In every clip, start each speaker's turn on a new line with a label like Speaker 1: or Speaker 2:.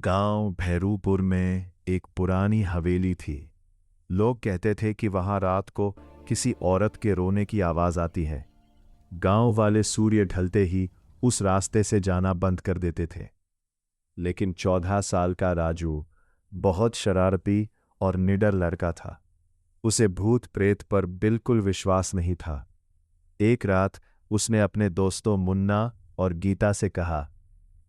Speaker 1: गांव भैरूपुर में एक पुरानी हवेली थी। लोग कहते थे कि वहां रात को किसी औरत के रोने की आवाज आती है। गांव वाले सूर्य ढलते ही उस रास्ते से जाना बंद कर देते थे। लेकिन 14 साल का राजू बहुत शरारती और निडर लड़का था। उसे भूत प्रेत पर बिल्कुल विश्वास नहीं था। एक रात उसने अपने दोस्तों मुन्ना और गीता से कहा,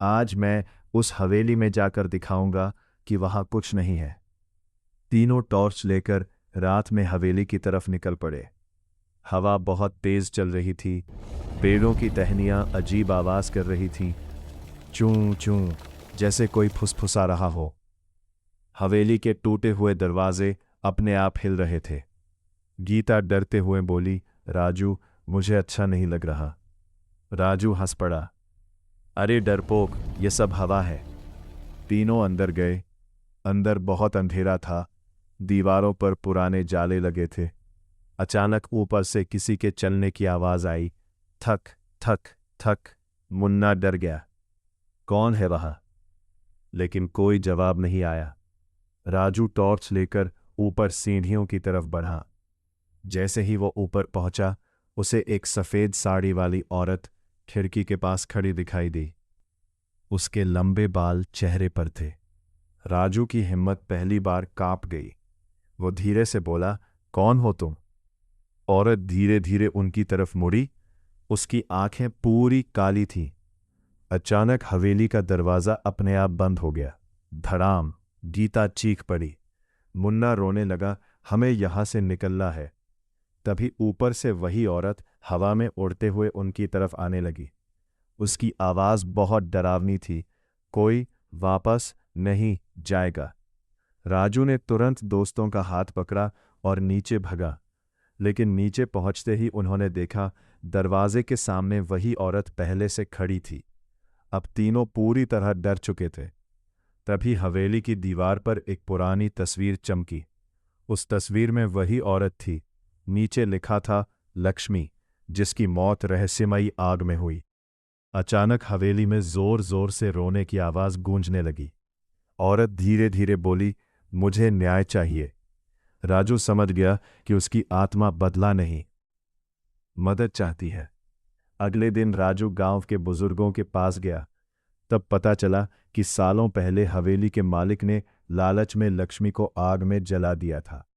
Speaker 1: आज मैं उस हवेली में जाकर दिखाऊंगा कि वहां कुछ नहीं है। तीनों टॉर्च लेकर रात में हवेली की तरफ निकल पड़े। हवा बहुत तेज चल रही थी। पेड़ों की टहनियां अजीब आवाज कर रही थीं, चूं चूं, जैसे कोई फुसफुसा रहा हो। हवेली के टूटे हुए दरवाजे अपने आप हिल रहे थे। गीता डरते हुए बोली, राजू, मुझे अच्छा नहीं लग रहा। राजू हंस पड़ा, अरे डरपोक, ये सब हवा है। तीनों अंदर गए। अंदर बहुत अंधेरा था। दीवारों पर पुराने जाले लगे थे। अचानक ऊपर से किसी के चलने की आवाज आई, थक थक थक। मुन्ना डर गया, कौन है वहां? लेकिन कोई जवाब नहीं आया। राजू टॉर्च लेकर ऊपर सीढ़ियों की तरफ बढ़ा। जैसे ही वो ऊपर पहुंचा, उसे एक सफेद साड़ी वाली औरत खिड़की के पास खड़ी दिखाई दी। उसके लंबे बाल चेहरे पर थे। राजू की हिम्मत पहली बार कांप गई। वो धीरे से बोला, कौन हो तुम? औरत धीरे धीरे उनकी तरफ मुड़ी। उसकी आंखें पूरी काली थीं। अचानक हवेली का दरवाजा अपने आप बंद हो गया। धड़ाम! गीता चीख पड़ी। मुन्ना रोने लगा, हमें यहां से निकलना है। तभी ऊपर से वही औरत हवा में उड़ते हुए उनकी तरफ आने लगी। उसकी आवाज बहुत डरावनी थी, कोई वापस नहीं जाएगा। राजू ने तुरंत दोस्तों का हाथ पकड़ा और नीचे भगा। लेकिन नीचे पहुंचते ही उन्होंने देखा, दरवाजे के सामने वही औरत पहले से खड़ी थी। अब तीनों पूरी तरह डर चुके थे। तभी हवेली की दीवार पर एक पुरानी तस्वीर चमकी। उस तस्वीर में वही औरत थी। नीचे लिखा था, लक्ष्मी, जिसकी मौत रहस्यमयी आग में हुई। अचानक हवेली में जोर जोर से रोने की आवाज गूंजने लगी। औरत धीरे धीरे बोली, मुझे न्याय चाहिए। राजू समझ गया कि उसकी आत्मा बदला नहीं, मदद चाहती है। अगले दिन राजू गांव के बुजुर्गों के पास गया। तब पता चला कि सालों पहले हवेली के मालिक ने लालच में लक्ष्मी को आग में जला दिया था।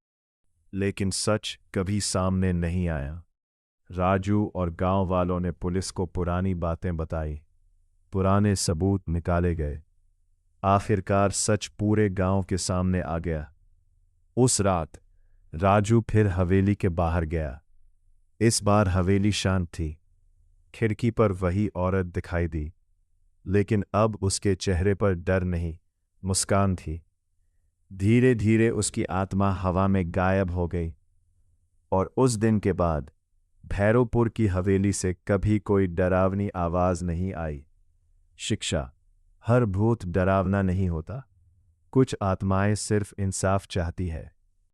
Speaker 1: लेकिन सच कभी सामने नहीं आया। राजू और गांव वालों ने पुलिस को पुरानी बातें बताई। पुराने सबूत निकाले गए। आखिरकार सच पूरे गांव के सामने आ गया। उस रात राजू फिर हवेली के बाहर गया। इस बार हवेली शांत थी। खिड़की पर वही औरत दिखाई दी, लेकिन अब उसके चेहरे पर डर नहीं, मुस्कान थी। धीरे धीरे उसकी आत्मा हवा में गायब हो गई। और उस दिन के बाद भैरोपुर की हवेली से कभी कोई डरावनी आवाज नहीं आई। शिक्षा: हर भूत डरावना नहीं होता। कुछ आत्माएं सिर्फ इंसाफ चाहती है।